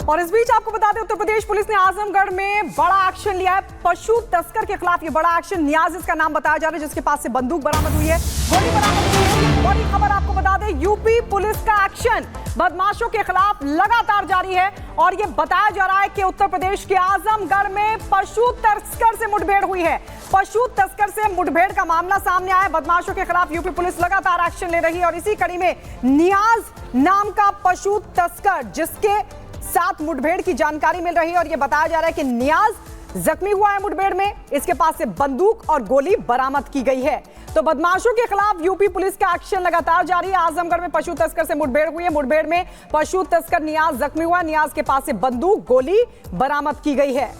और इस बीच आपको बता दें, उत्तर प्रदेश पुलिस ने आजमगढ़ में बड़ा एक्शन लिया है। पशु तस्कर के खिलाफ ये बड़ा एक्शन, नियाज इसका नाम बताया जा रहा है, जिसके पास से बंदूक बरामद हुई है, गोली बरामद हुई है। बड़ी खबर आपको बता दें, यूपी पुलिस का एक्शन बदमाशों के खिलाफ लगातार जारी है और ये बताया जा रहा है कि उत्तर प्रदेश के आजमगढ़ में पशु तस्कर से मुठभेड़ हुई है। पशु तस्कर से मुठभेड़ का मामला सामने आया। बदमाशों के खिलाफ यूपी पुलिस लगातार एक्शन ले रही है और इसी कड़ी में नियाज नाम का पशु तस्कर, जिसके साथ मुठभेड़ की जानकारी मिल रही है और यह बताया जा रहा है कि नियाज जख्मी हुआ है मुठभेड़ में, इसके पास से बंदूक और गोली बरामद की गई है। तो बदमाशों के खिलाफ यूपी पुलिस का एक्शन लगातार जारी है। आजमगढ़ में पशु तस्कर से मुठभेड़ हुई है। मुठभेड़ में पशु तस्कर नियाज जख्मी हुआ, नियाज के पास से बंदूक गोली बरामद की गई है।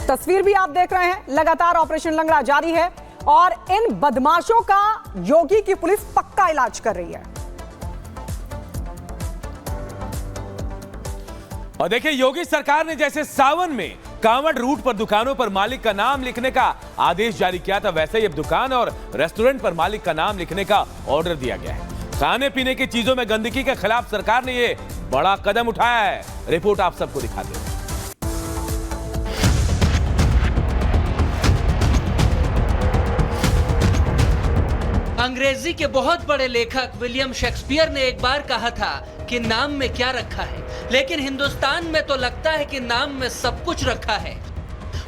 तस्वीर भी आप देख रहे हैं, लगातार ऑपरेशन लंगड़ा जारी है और इन बदमाशों का योगी की पुलिस पक्का इलाज कर रही है। और देखिए, योगी सरकार ने जैसे सावन में कांवड़ रूट पर दुकानों पर मालिक का नाम लिखने का आदेश जारी किया था, वैसे ही अब दुकान और रेस्टोरेंट पर मालिक का नाम लिखने का ऑर्डर दिया गया है। खाने पीने की चीजों में गंदगी के खिलाफ सरकार ने ये बड़ा कदम उठाया है। रिपोर्ट आप सबको दिखाते हैं। अंग्रेजी के बहुत बड़े लेखक विलियम शेक्सपियर ने एक बार कहा था कि नाम में क्या रखा है, लेकिन हिंदुस्तान में तो लगता है कि नाम में सब कुछ रखा है।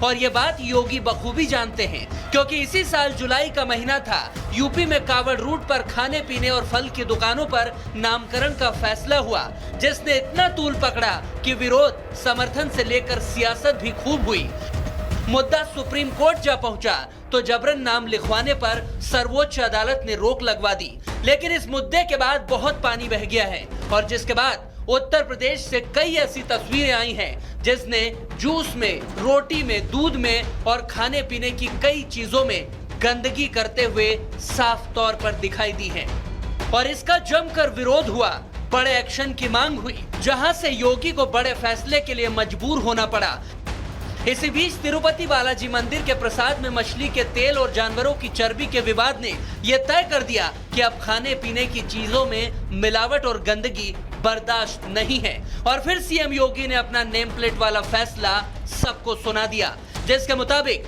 और ये बात योगी बखूबी जानते हैं, क्योंकि इसी साल जुलाई का महीना था, यूपी में कांवड़ रूट पर खाने पीने और फल की दुकानों पर नामकरण का फैसला हुआ, जिसने इतना तूल पकड़ा कि विरोध, समर्थन से लेकर सियासत भी खूब हुई। मुद्दा सुप्रीम कोर्ट जा पहुंचा तो जबरन नाम लिखवाने पर सर्वोच्च अदालत ने रोक लगवा दी। लेकिन इस मुद्दे के बाद बहुत पानी बह गया है और जिसके बाद उत्तर प्रदेश से कई ऐसी तस्वीरें आई हैं जिसने जूस में, रोटी में, दूध में और खाने पीने की कई चीजों में गंदगी करते हुए साफ तौर पर दिखाई दी है। और इसका जमकर विरोध हुआ, बड़े एक्शन की मांग हुई, जहां से योगी को बड़े फैसले के लिए मजबूर होना पड़ा। इसी बीच तिरुपति बालाजी मंदिर के प्रसाद में मछली के तेल और जानवरों की चर्बी के विवाद ने यह तय कर दिया कि अब खाने पीने की चीजों में मिलावट और गंदगी बर्दाश्त नहीं है। और फिर सीएम योगी ने अपना नेम प्लेट वाला फैसला सबको सुना दिया, जिसके मुताबिक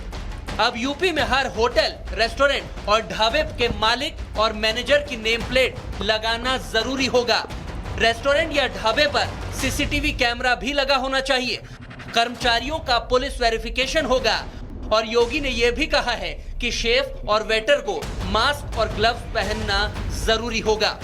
अब यूपी में हर होटल, रेस्टोरेंट और ढाबे के मालिक और मैनेजर की नेम प्लेट लगाना जरूरी होगा। रेस्टोरेंट या ढाबे पर सीसीटीवी कैमरा भी लगा होना चाहिए। कर्मचारियों का पुलिस वेरिफिकेशन होगा और योगी ने यह भी कहा है कि शेफ और वेटर को मास्क और ग्लव्स पहनना जरूरी होगा।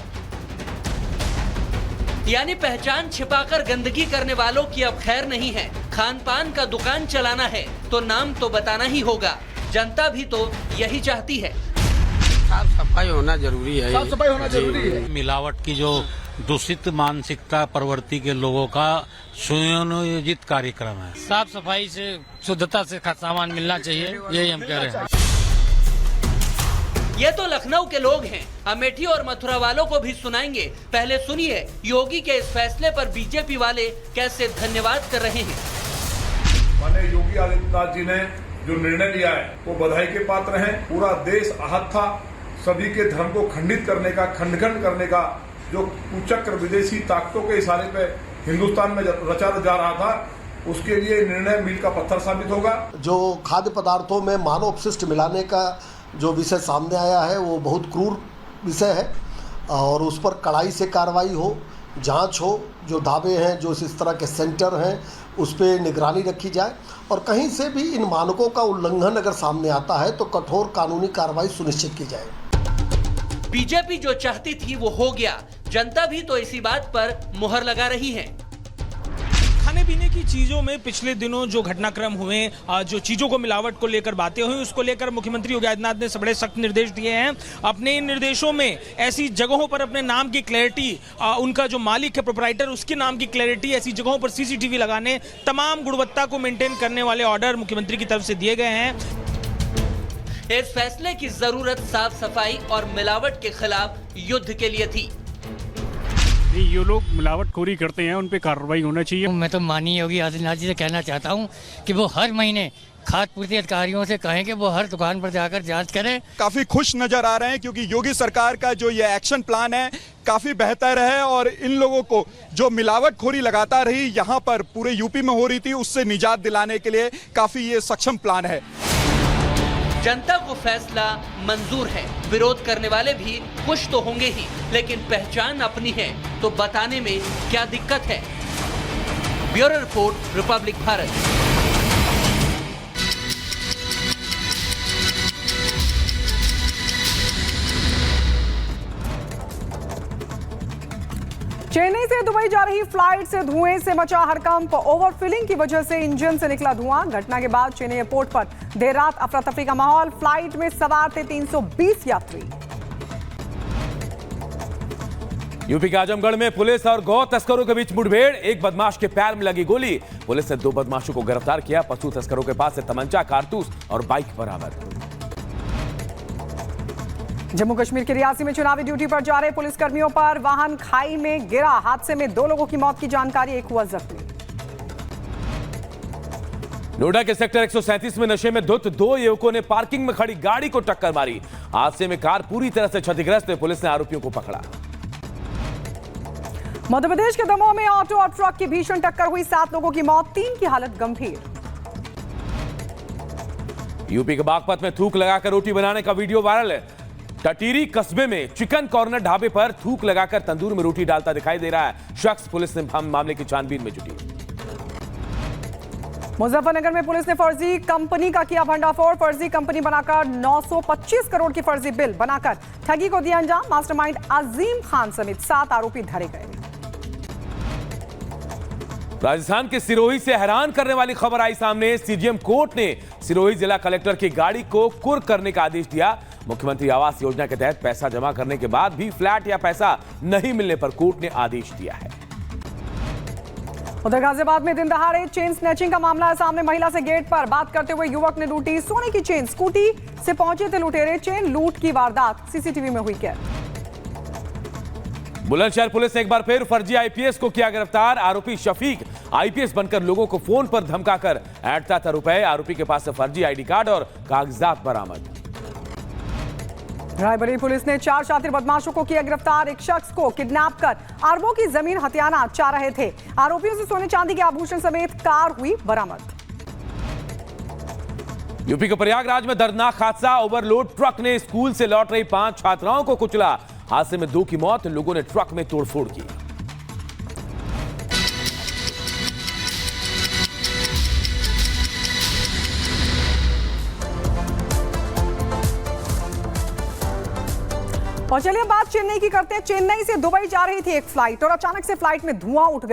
यानी पहचान छिपाकर गंदगी करने वालों की अब खैर नहीं है। खान पान का दुकान चलाना है तो नाम तो बताना ही होगा। जनता भी तो यही चाहती है। साफ सफाई होना जरूरी है। साफ सफाई होना जरूरी है। मिलावट की जो दूषित मानसिकता प्रवृत्ति के लोगों का सुनियोजित कार्यक्रम है। साफ सफाई से, शुद्धता से सामान मिलना चाहिए, यही हम कह रहे हैं। ये तो लखनऊ के लोग हैं, अमेठी और मथुरा वालों को भी सुनाएंगे। पहले सुनिए योगी के इस फैसले पर बीजेपी वाले कैसे धन्यवाद कर रहे हैं। माननीय योगी आदित्यनाथ जी ने जो निर्णय लिया है वो बधाई के पात्र हैं। पूरा देश आहत था, सभी के धर्म को खंडित करने का, खंडन करने का जो कुचक्र विदेशी ताकतों के इशारे पे हिंदुस्तान में रचा जा रहा था, उसके लिए निर्णय मील का पत्थर साबित होगा। जो खाद्य पदार्थों में मानव अपशिष्ट मिलाने का जो विषय सामने आया है वो बहुत क्रूर विषय है और उस पर कड़ाई से कार्रवाई हो, जांच हो। जो ढाबे हैं, जो इस तरह के सेंटर हैं, उस पर निगरानी रखी जाए और कहीं से भी इन मानकों का उल्लंघन अगर सामने आता है तो कठोर कानूनी कार्रवाई सुनिश्चित की जाए। बीजेपी जो चाहती थी वो हो गया, जनता भी तो इसी बात पर मुहर लगा रही है। खाने पीने की चीजों में पिछले दिनों जो घटनाक्रम हुए, जो चीजों को मिलावट को लेकर बातें हुई, उसको लेकर मुख्यमंत्री योगी आदित्यनाथ ने बड़े सख्त निर्देश दिए हैं। अपने इन निर्देशों में ऐसी जगहों पर अपने नाम की क्लैरिटी, उनका जो मालिक है प्रोप्राइटर, उसके नाम की क्लैरिटी, ऐसी जगहों पर सीसीटीवी लगाने, तमाम गुणवत्ता को मेंटेन करने वाले ऑर्डर मुख्यमंत्री की तरफ से दिए गए हैं। इस फैसले की जरूरत साफ सफाई और मिलावट के खिलाफ युद्ध के लिए थी। ये लोग मिलावटखोरी करते हैं, उन पे कार्रवाई होना चाहिए। मैं तो माननीय योगी आदित्यनाथ जी से कहना चाहता हूँ कि वो हर महीने खाद्य पूर्ति अधिकारियों से कहें कि वो हर दुकान पर जाकर जांच करें। काफी खुश नजर आ रहे हैं क्योंकि योगी सरकार का जो ये एक्शन प्लान है काफी बेहतर है और इन लोगों को जो मिलावटखोरी लगातार रही यहाँ पर पूरे यूपी में हो रही थी उससे निजात दिलाने के लिए काफी ये सक्षम प्लान है। जनता को फैसला मंजूर है, विरोध करने वाले भी खुश तो होंगे ही, लेकिन पहचान अपनी है तो बताने में क्या दिक्कत है। Bureau report, Republic Bharat. Chennai से दुबई जा रही फ्लाइट से धुएं से मचा हड़कंप। ओवरफिलिंग की वजह से इंजन से निकला धुआं। घटना के बाद चेन्नई एयरपोर्ट पर देर रात अफरा तफरी का माहौल। फ्लाइट में सवार थे 320 यात्री। यूपी के आजमगढ़ में पुलिस और गौ तस्करों के बीच मुठभेड़। एक बदमाश के पैर में लगी गोली। पुलिस ने 2 बदमाशों को गिरफ्तार किया। पशु तस्करों के पास से तमंचा, कारतूस और बाइक बरामद। जम्मू कश्मीर के रियासी में चुनावी ड्यूटी पर जा रहे पुलिसकर्मियों पर वाहन खाई में गिरा। हादसे में 2 लोगों की मौत की जानकारी, एक हुआ जख्मी। नोएडा के सेक्टर 137 में नशे में धुत 2 युवकों ने पार्किंग में खड़ी गाड़ी को टक्कर मारी। हादसे में कार पूरी तरह से क्षतिग्रस्त है। पुलिस ने आरोपियों को पकड़ा। मध्य प्रदेश के दमोह में ऑटो और ट्रक की भीषण टक्कर हुई। 7 लोगों की मौत, 3 की हालत गंभीर। यूपी के बागपत में थूक लगाकर रोटी बनाने का वीडियो वायरल है। टटीरी कस्बे में चिकन कॉर्नर ढाबे पर थूक लगाकर तंदूर में रोटी डालता दिखाई दे रहा है शख्स। पुलिस ने मामले की छानबीन में जुटी। मुजफ्फरनगर में पुलिस ने फर्जी कंपनी का किया भंडाफोड़। फर्जी कंपनी बनाकर 925 करोड़ की फर्जी बिल बनाकर ठगी को दिया अंजाम। मास्टरमाइंड अजीम खान समेत 7 आरोपी धरे गए। राजस्थान के सिरोही से हैरान करने वाली खबर आई सामने। सीजीएम कोर्ट ने सिरोही जिला कलेक्टर की गाड़ी को कुर्क करने का आदेश दिया। मुख्यमंत्री आवास योजना के तहत पैसा जमा करने के बाद भी फ्लैट या पैसा नहीं मिलने पर कोर्ट ने आदेश दिया है। उधर गाजियाबाद में दिन दहाड़े चेन स्नैचिंग का मामला है सामने। महिला से गेट पर बात करते हुए युवक ने लूटी सोने की चेन। स्कूटी से पहुंचे थे लुटेरे। चेन लूट की वारदात सीसीटीवी में हुई कैद। बुलंदशहर पुलिस ने एक बार फिर फर्जी आईपीएस को किया गिरफ्तार। आरोपी शफीक आईपीएस बनकर लोगों को फोन पर धमकाकर ऐंठता था रुपए। आरोपी के पास से फर्जी आईडी कार्ड और कागजात बरामद। रायबरेली पुलिस ने 4 शातिर बदमाशों को किया गिरफ्तार। एक शख्स को किडनैप कर अरबों की जमीन हथियाना चाह रहे थे। आरोपियों से सोने चांदी के आभूषण समेत कार हुई बरामद। यूपी के प्रयागराज में दर्दनाक हादसा। ओवरलोड ट्रक ने स्कूल से लौट रही 5 छात्राओं को कुचला। हादसे में 2 की मौत। लोगों ने ट्रक में तोड़फोड़ की। और चलिए बात चेन्नई की करते हैं। चेन्नई से दुबई जा रही थी एक फ्लाइट और अचानक से फ्लाइट में धुआं उठ गया।